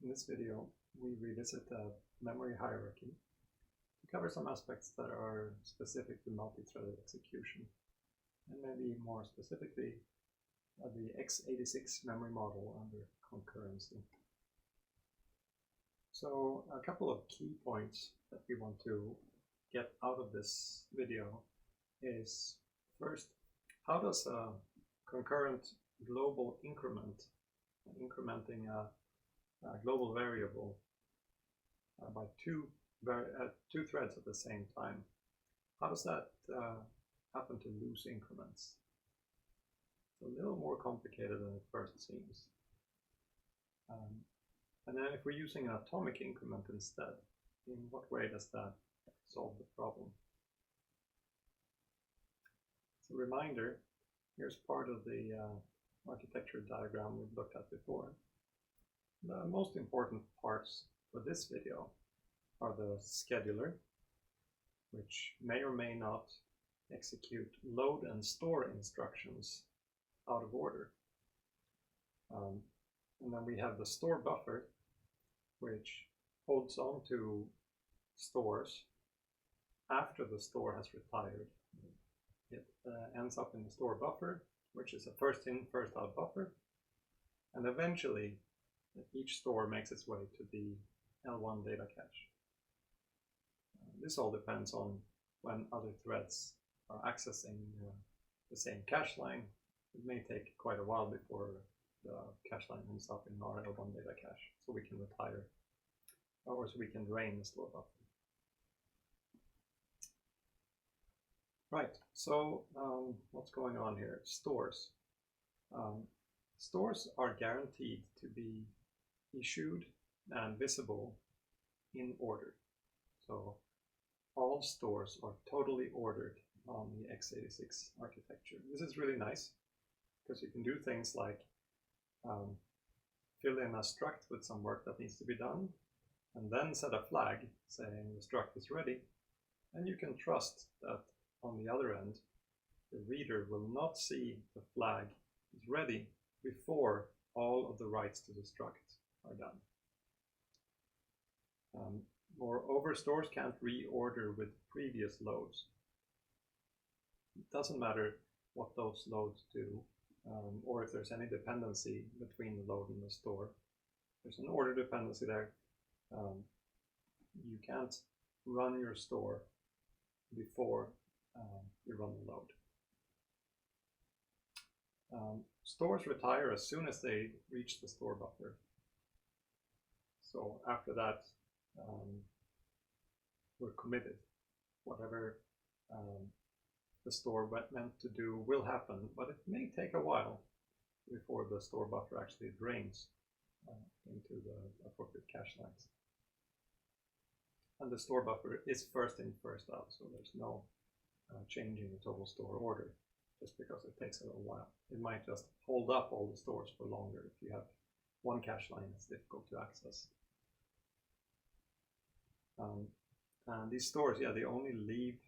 In this video, we revisit the memory hierarchy to cover some aspects that are specific to multi-threaded execution, and maybe more specifically the x86 memory model under concurrency. So a couple of key points that we want to get out of this video is, first, how does a concurrent global increment, incrementing a global variable by two threads at the same time, how does that happen to loose increments? It's a little more complicated than it first seems. And then if we're using an atomic increment instead, in what way does that solve the problem? As a reminder, here's part of the architecture diagram we've looked at before. The most important parts for this video are the scheduler, which may or may not execute load and store instructions out of order. And then we have the store buffer, which holds on to stores after the store has retired. It ends up in the store buffer, which is a first in, first out buffer, and eventually each store makes its way to the L1 data cache. This all depends on when other threads are accessing the same cache line. It may take quite a while before the cache line ends up in our L1 data cache, so we can retire, or so we can drain the store buffer. Right, so what's going on here? Stores. Stores are guaranteed to be issued and visible in order. So all stores are totally ordered on the x86 architecture. This is really nice because you can do things like fill in a struct with some work that needs to be done, and then set a flag saying the struct is ready, and you can trust that on the other end the reader will not see the flag is ready before all of the writes to the struct are done. Moreover, stores can't reorder with previous loads. It doesn't matter what those loads do, or if there's any dependency between the load and the store. There's an order dependency there. You can't run your store before you run the load. Stores retire as soon as they reach the store buffer. So after that, we're committed. Whatever the store meant to do will happen, but it may take a while before the store buffer actually drains into the appropriate cache lines. And the store buffer is first in, first out, so there's no changing the total store order just because it takes a little while. It might just hold up all the stores for longer if you have one cache line that's difficult to access. And these stores, they only leave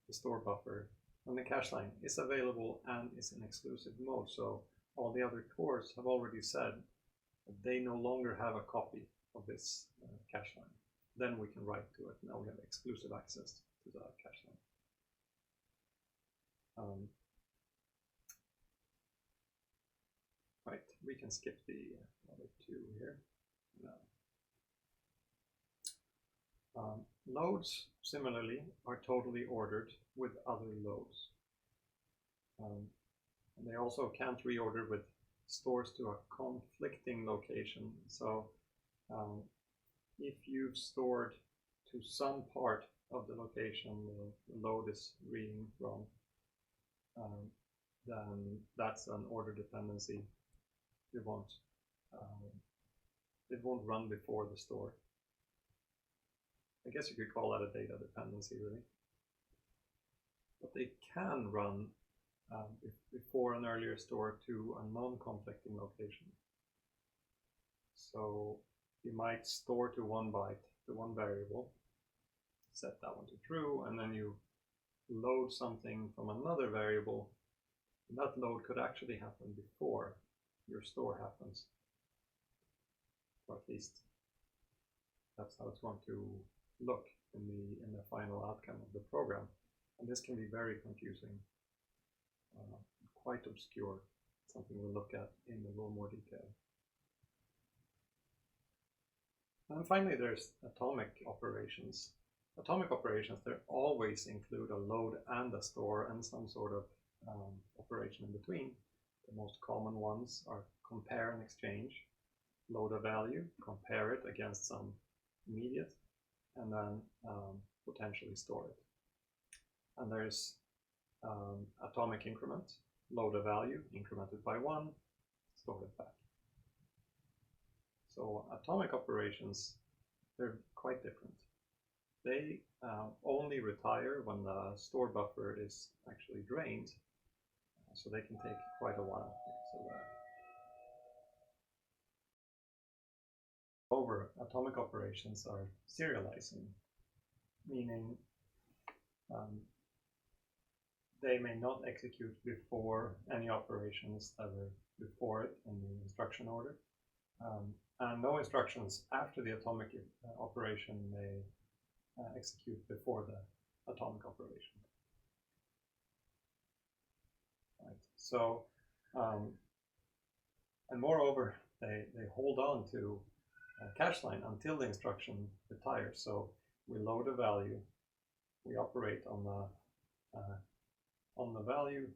the store buffer when the cache line is available and is in exclusive mode. So all the other cores have already said that they no longer have a copy of this cache line. Then we can write to it. Now we have exclusive access to the cache line. Right, we can skip the other two here. No. Loads, similarly, are totally ordered with other loads. And they also can't reorder with stores to a conflicting location. So if you've stored to some part of the location the load is reading from, then that's an order dependency. It won't run before the store. I guess you could call that a data dependency, really. But they can run before an earlier store to a non-conflicting location. So you might store to one byte, to one variable, set that one to true, and then you load something from another variable. That load could actually happen before your store happens. or at least That's how it's going to look in the final outcome of the program. And this can be very confusing, quite obscure, something we'll look at in a little more detail. And finally, there's atomic operations. Atomic operations, they always include a load and a store and some sort of operation in between. The most common ones are compare and exchange, load a value, compare it against some immediate, and then potentially store it. And there's atomic increment, load a value, incremented by 1, store it back. So atomic operations, they're quite different. They only retire when the store buffer is actually drained, so they can take quite a while. However, atomic operations are serializing, meaning they may not execute before any operations that were before it in the instruction order, and no instructions after the atomic operation may execute before the atomic operation. Right. So, and moreover, they hold on to cache line until the instruction retires. So we load a value, we operate on the value,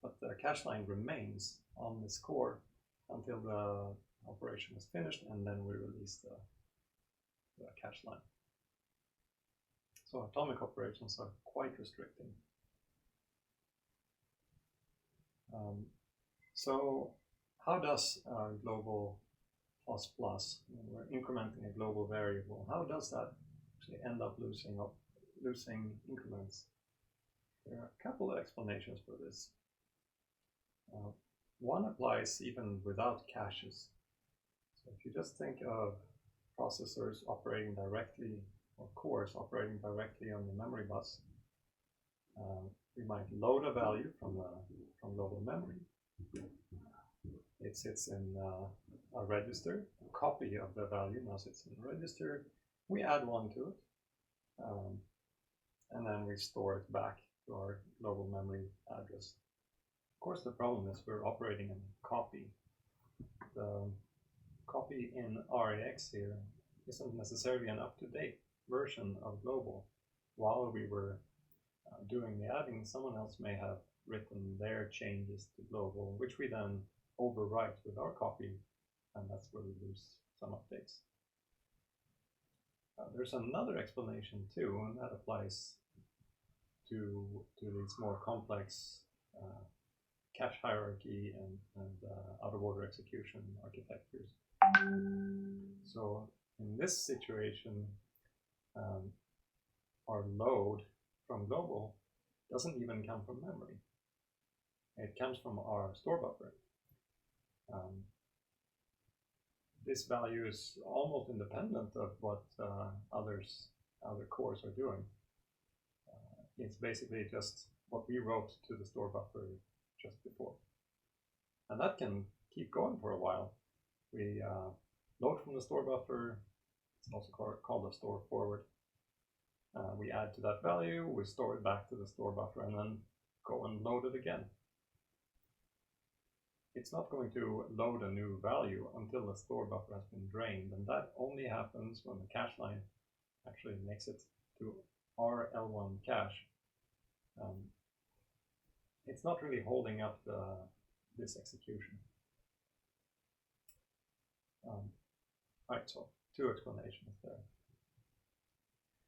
but the cache line remains on this core until the operation is finished, and then we release the cache line. So atomic operations are quite restricting. So how does global plus plus, when we're incrementing a global variable, how does that actually end up losing increments? There are a couple of explanations for this. One applies even without caches. So if you just think of processors operating directly, or cores operating directly on the memory bus, we might load a value from global memory. It sits in a register. A copy of the value now sits in a register. We add 1 to it, and then we store it back to our global memory address. Of course, the problem is we're operating in copy. The copy in RAX here isn't necessarily an up-to-date version of global. While we were doing the adding, someone else may have written their changes to global, which we then overwrite with our copy, and that's where we lose some updates. There's another explanation too, and that applies to these more complex cache hierarchy and out-of-order execution architectures. So in this situation, our load from global doesn't even come from memory. It comes from our store buffer. This value is almost independent of what other cores are doing. It's basically just what we wrote to the store buffer just before. And that can keep going for a while. We load from the store buffer. It's also called a store forward. We add to that value, we store it back to the store buffer, and then go and load it again. It's not going to load a new value until the store buffer has been drained, and that only happens when the cache line actually makes it to our L1 cache. It's not really holding up this execution. Right, so 2 explanations there.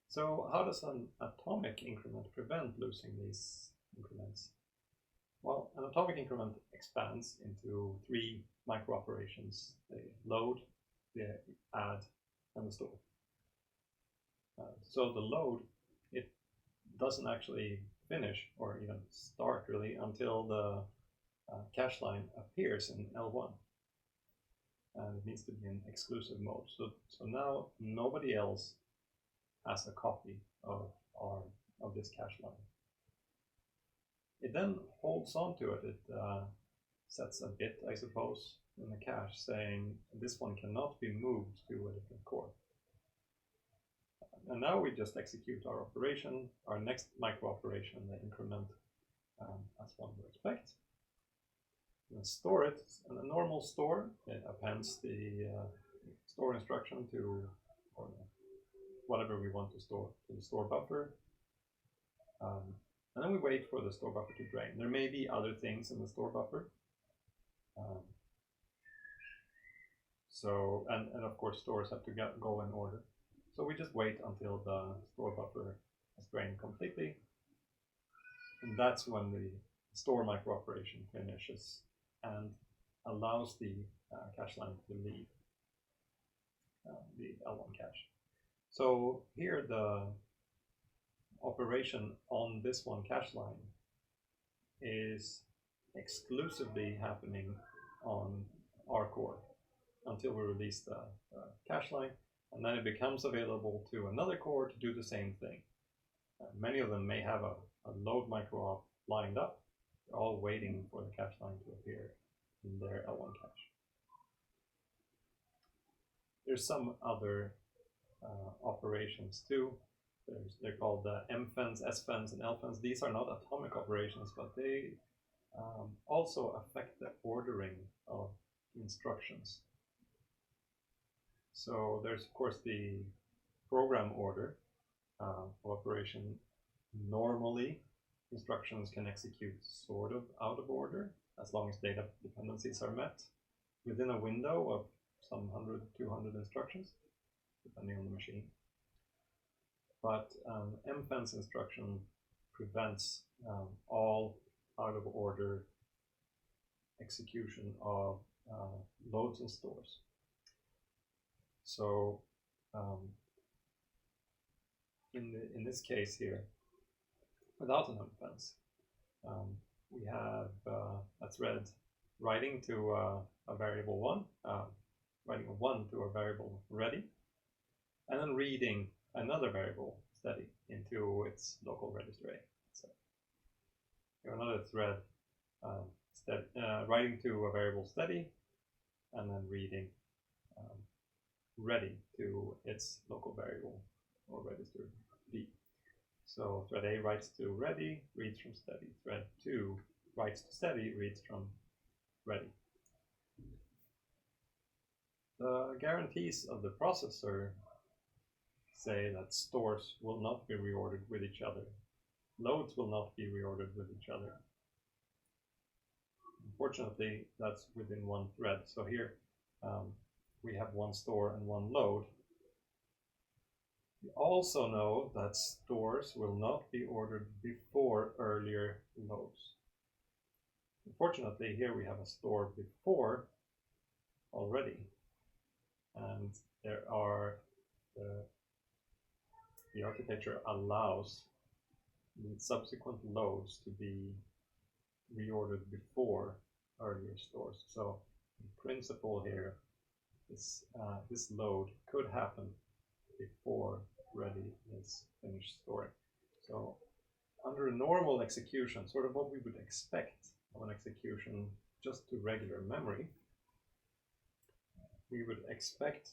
So how does an atomic increment prevent losing these increments? Well, an atomic increment expands into 3 micro-operations. They load, they add, and the store. So the load, it doesn't actually finish or even start really until the cache line appears in L1. And it needs to be in exclusive mode. So now nobody else has a copy of this cache line. It then holds on to it. It sets a bit, I suppose, in the cache saying this one cannot be moved to a different core. And now we just execute our operation, our next micro operation, the increment, as one would expect. And store it. In a normal store, it appends the store instruction to, or whatever we want to store, to the store buffer. And then we wait for the store buffer to drain. There may be other things in the store buffer. And of course stores have to go in order. So we just wait until the store buffer is drained completely. And that's when the store micro operation finishes and allows the cache line to leave the L1 cache. So here the operation on this one cache line is exclusively happening on our core until we release the cache line, and then it becomes available to another core to do the same thing. Many of them may have a load micro op lined up. They're all waiting for the cache line to appear in their L1 cache. There's some other operations too. They're called mfens, sfens, and lfens. These are not atomic operations, but they also affect the ordering of instructions. So there's of course the program order operation. Normally, instructions can execute sort of out of order as long as data dependencies are met within a window of some 100, 200 instructions, depending on the machine. But mfens instruction prevents all out of order execution of loads and stores. So in this case here, without an mfens, we have a thread writing to a variable 1, writing a 1 to a variable ready, and then reading another variable steady into its local register A. So you have another thread writing to a variable steady, and then reading ready to its local variable or register B. So thread A writes to ready, reads from steady. Thread 2 writes to steady, reads from ready. The guarantees of the processor say that stores will not be reordered with each other. Loads will not be reordered with each other. Unfortunately, that's within one thread. So here we have one store and one load. We also know that stores will not be ordered before earlier loads. Unfortunately, here we have a store before already, and there are the architecture allows the subsequent loads to be reordered before earlier stores. So in principle here, this load could happen before ready is finished storing. So under a normal execution, sort of what we would expect of an execution just to regular memory, we would expect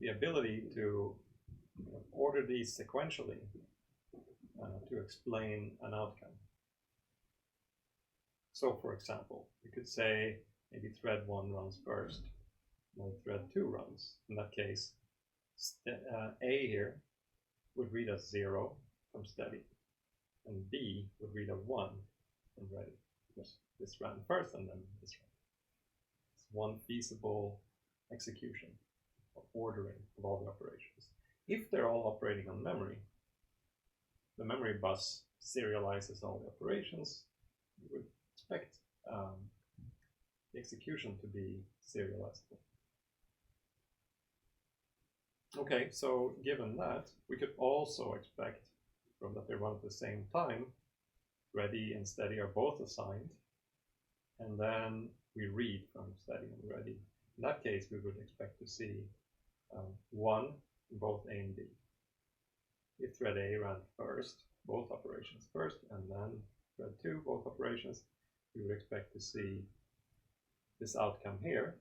the ability to order these sequentially to explain an outcome. So for example, we could say maybe thread 1 runs first, and thread 2 runs. In that case, A here would read a 0 from steady, and B would read a 1 from ready. This ran first and then this ran. It's one feasible execution of ordering of all the operations. If they're all operating on memory, the memory bus serializes all the operations. You would expect the execution to be serializable. Okay, so given that, we could also expect from that they run at the same time, ready and steady are both assigned, and then we read from steady and ready. In that case, we would expect to see 1 in both A and B. If thread A ran first, both operations first, and then thread 2, both operations, we would expect to see this outcome here.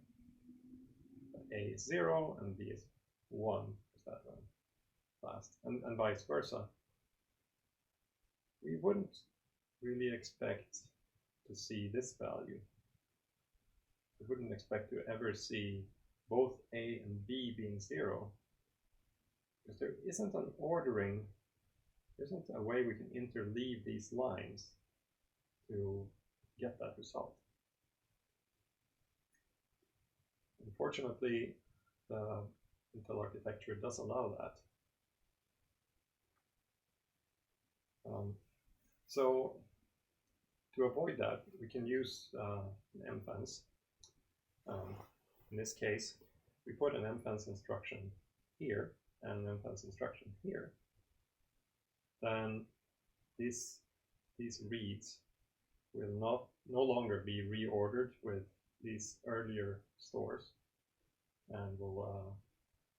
A is 0 and B is 1, because that one fast, and vice versa. We wouldn't really expect to see this value. We wouldn't expect to ever see both A and B being 0, because there isn't an ordering, there isn't a way we can interleave these lines to get that result. Unfortunately, the Intel architecture does allow that. So to avoid that, we can use an mfence. In this case, we put an mfence instruction here and an mfence instruction here. Then these reads will no longer be reordered with these earlier stores, and we'll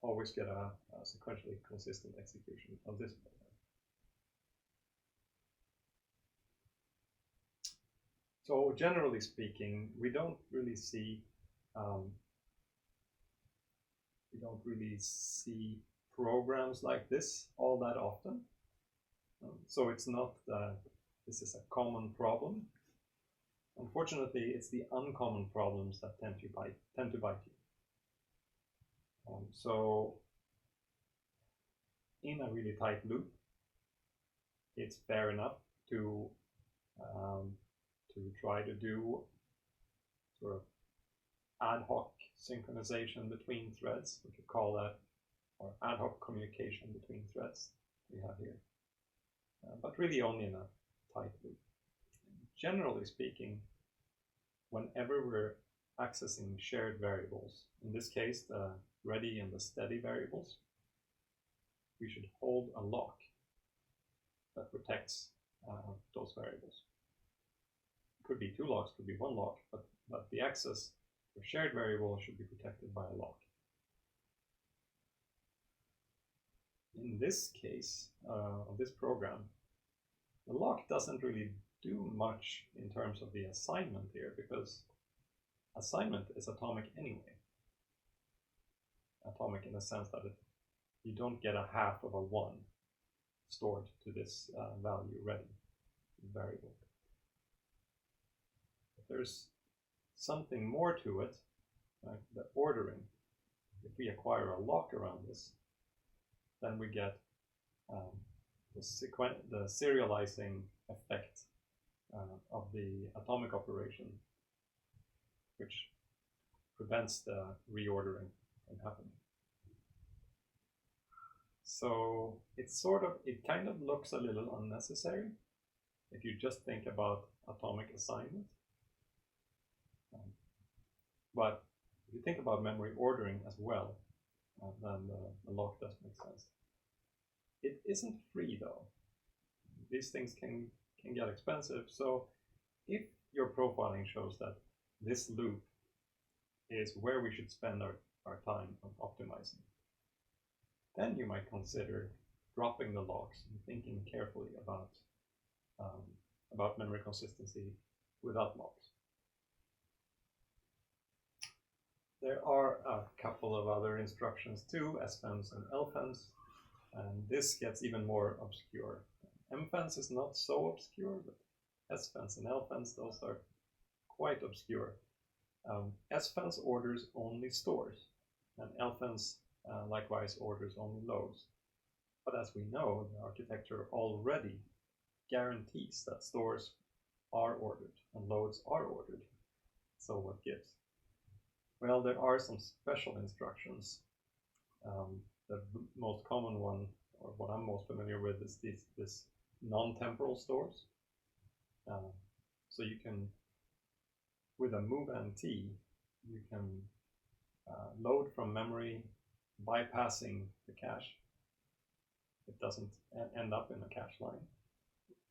always get a sequentially consistent execution of this program. So generally speaking, we don't really see programs like this all that often. So it's not that this is a common problem. Unfortunately, it's the uncommon problems that tend to bite you. So in a really tight loop, it's fair enough to try to do sort of ad hoc synchronization between threads. We could call that, or ad hoc communication between threads we have here, but really only in a tight loop. Generally speaking, whenever we're accessing shared variables, in this case the ready and the steady variables, we should hold a lock that protects those variables. It could be 2 locks, could be 1 lock, but the access for shared variable should be protected by a lock. In this case of this program, the lock doesn't really do much in terms of the assignment here, because assignment is atomic anyway. Atomic in the sense that you don't get a half of a 1 stored to this value ready variable. But there's something more to it, like the ordering. If we acquire a lock around this, then we get the serializing effect of the atomic operation, which prevents the reordering from happening. So it kind of looks a little unnecessary if you just think about atomic assignment. But if you think about memory ordering as well, then the lock does make sense. It isn't free though. These things can get expensive. So if your profiling shows that this loop is where we should spend our time on optimizing, then you might consider dropping the locks and thinking carefully about memory consistency without locks. There are a couple of other instructions too, sfence and lfence, and this gets even more obscure. mfence is not so obscure, but sfence and lfence, those are quite obscure. Sfence orders only stores, and lfence likewise orders only loads. But as we know, the architecture already guarantees that stores are ordered and loads are ordered. So what gives? Well, there are some special instructions. The most common one, or what I'm most familiar with, is this non-temporal stores. So you can, with a move nt, you can load from memory bypassing the cache. It doesn't end up in a cache line.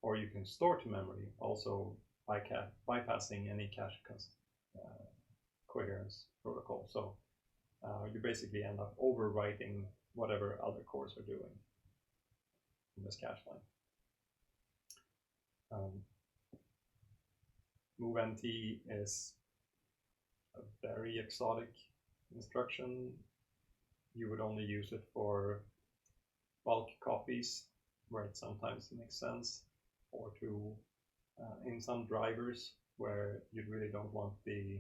Or you can store to memory, also bypassing any cache coherence protocol. So you basically end up overwriting whatever other cores are doing in this cache line. movent is a very exotic instruction. You would only use it for bulk copies, where it sometimes makes sense, or to in some drivers where you really don't want the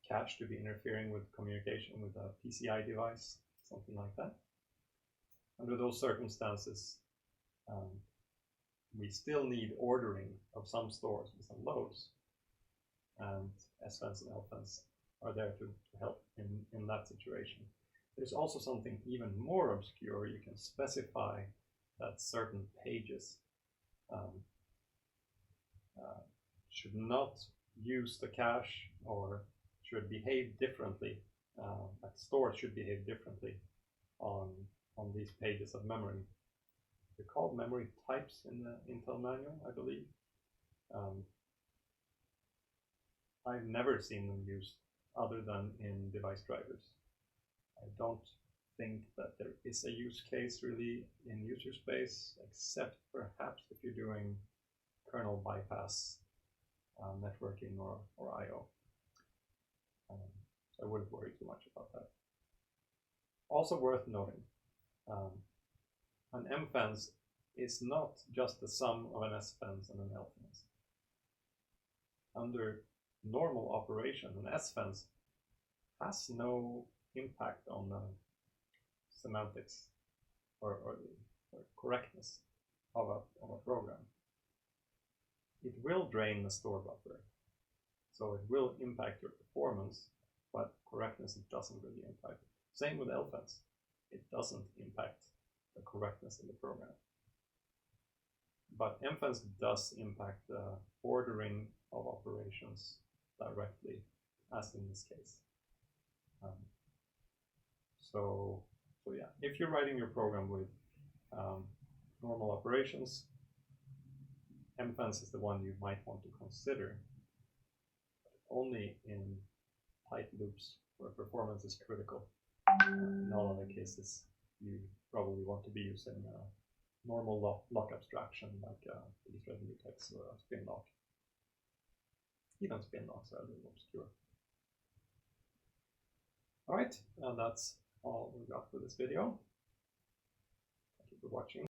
cache to be interfering with communication with a PCI device, something like that. Under those circumstances, we still need ordering of some stores and some loads, and sfens and lfens are there to help in that situation. There's also something even more obscure. You can specify that certain pages should not use the cache or should behave differently, that stores should behave differently on these pages of memory. They're called memory types in the Intel manual, I believe. I've never seen them used other than in device drivers. I don't think that there is a use case really in user space, except perhaps if you're doing kernel bypass networking or I/O. So I wouldn't worry too much about that. Also worth noting, an mfens is not just the sum of an sfens and an lfens. Under normal operation, an sfens has no impact on the semantics or the correctness of a program. It will drain the store buffer, so it will impact your performance, but correctness it doesn't really impact. Same with lfens, it doesn't impact the correctness of the program. But mfens does impact the ordering of operations directly, as in this case. So yeah, if you're writing your program with normal operations, mfens is the one you might want to consider, but only in tight loops where performance is critical. In all other cases, you probably want to be using normal lock abstraction like thread mutex or a spin lock. Even spin locks are a little obscure. Alright, and that's all we got for this video. Thank you for watching.